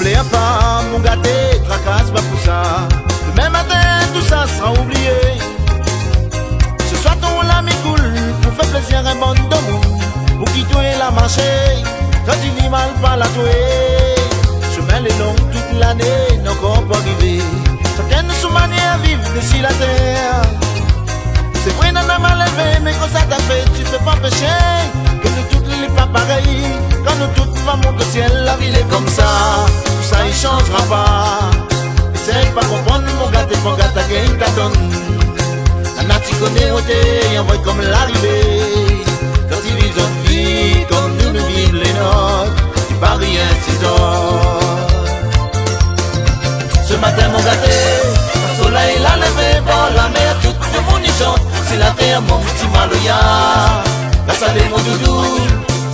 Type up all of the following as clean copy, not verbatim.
Plaire pas, mon gâté, tracasse pas pour ça. Demain matin, tout ça sera oublié. Ce soir, ton l'ami cool pour faire plaisir à un bon de monde. Pour qui tu es la marché, quand il y mal pas la touée. Chemin est long toute l'année, n'a encore pas arrivé. Chacun sous manière vivre d'ici la terre. C'est vrai, n'en a mal élevé, mais quand ça t'a fait, tu peux pas pécher. Que nous toutes les pas pareilles, quand nous toutes va monter au ciel, la ville est comme ça. Tout ça, il changera pas. Essaye pas comprendre, mon gars, t'es pas gars, t'as gagné ta tonne. Un ati connaît au thé, envoie comme l'arrivée. Quand ils vivent notre vie, comme nous nous vivons les nôtres, c'est pas rien, c'est d'autres. Ce matin, mon gâté, le soleil l'a levé, bon, la mer, tout le monde y chante. C'est la terre, mon petit maloya. La salée, mon doudou.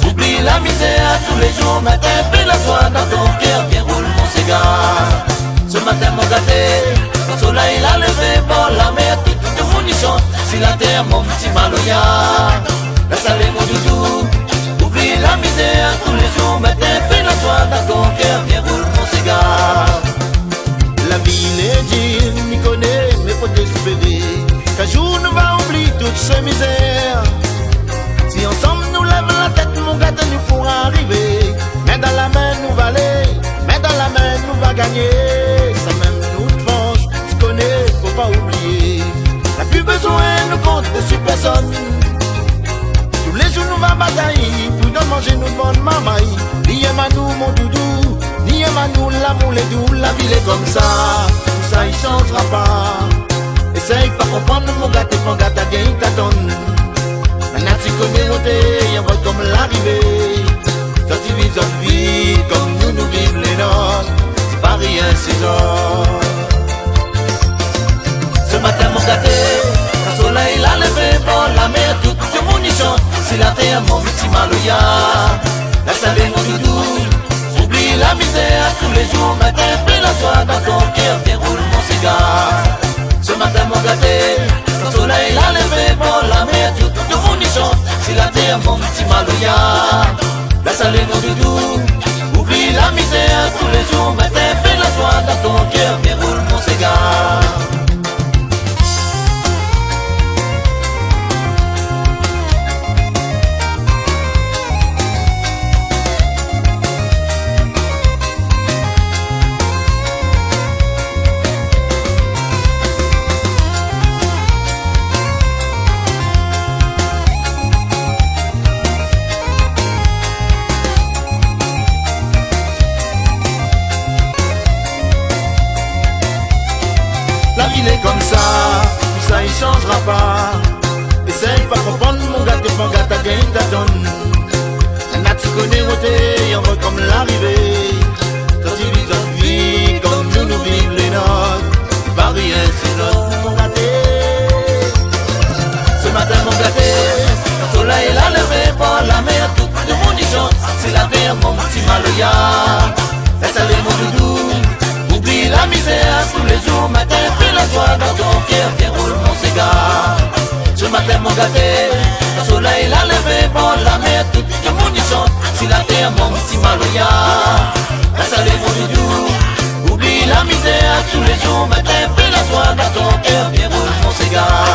Oublie la misère tous les jours, matin, fais la joie dans ton cœur, bien roule mon cigare. Ce matin, mon gâté, le soleil l'a levé, bon, la mer, tout le monde y chante. C'est la terre, mon petit maloya. La salée, mon doudou. Oublie la misère tous les jours, matin, fais la joie dans ton cœur, bien roule mon cigare. La ville est digne, m'y connaît, mais faut espérer qu'un jour nous va oublier toutes ces misères. Si ensemble nous lèvons la tête, mon gars, nous pourra arriver. Mais dans la main nous va aller, mais dans la main nous va gagner. Ça même nous de force, tu connais, faut pas oublier. N'a plus besoin de compter sur personne. Tous les jours nous va batailler, pour nous manger nous bonne mamaille. Ni à nous mon doudou, ni à nous l'amour les doux, la ville est comme ça. Tout ça il changera pas. Essaye pas comprendre mon gars, t'es pas gars, t'as gagné ta tonne. Maintenant tu connais mon thé, on va comme l'arrivée. Quand tu vis notre vie, comme nous vivons les nôtres, c'est pas rien, c'est d'autres. Ce matin mon gâté, le soleil l'a levé, bon la mer, tout le monde y chante. C'est la terre, mon petit maloya. La salée, mon doudou. Oublie la misère tous les jours, matin, fais la joie dans ton cœur, bien roule mon cigare. Ce matin, mon gâté, le soleil l'a levé, bon la mer, tout le monde y chante. C'est la terre, mon petit maloya. La salée, mon doudou. Oublie la misère tous les jours, matin, fais la joie dans ton cœur, bien roule mon cigare. La ville est comme ça, tout ça il changera pas. Essaye pas comprendre mon gars, t'es pas gars, t'as gagné ta tonne. Un tu connais mon thé, on va comme l'arrivée. Quand tu vis notre vie, comme nous vivons les nôtres, c'est pas rien, c'est notre mon gâté. Ce matin mon gâté, le soleil l'a levé, bon la mer, tout le monde y chante. C'est la terre, mon petit maloya. La salée, mon doudou. Oublie la misère tous les jours, matin, fais la joie dans ton cœur, viens roule mon cigare. Ce matin mon gâté, le soleil l'a levé, bon la mer, tout le monde y chante. C'est la terre, mon petit maloya. La salée, mon doudou. Oublie la misère tous les jours, matin, fais la joie dans ton cœur, viens roule mon cigare.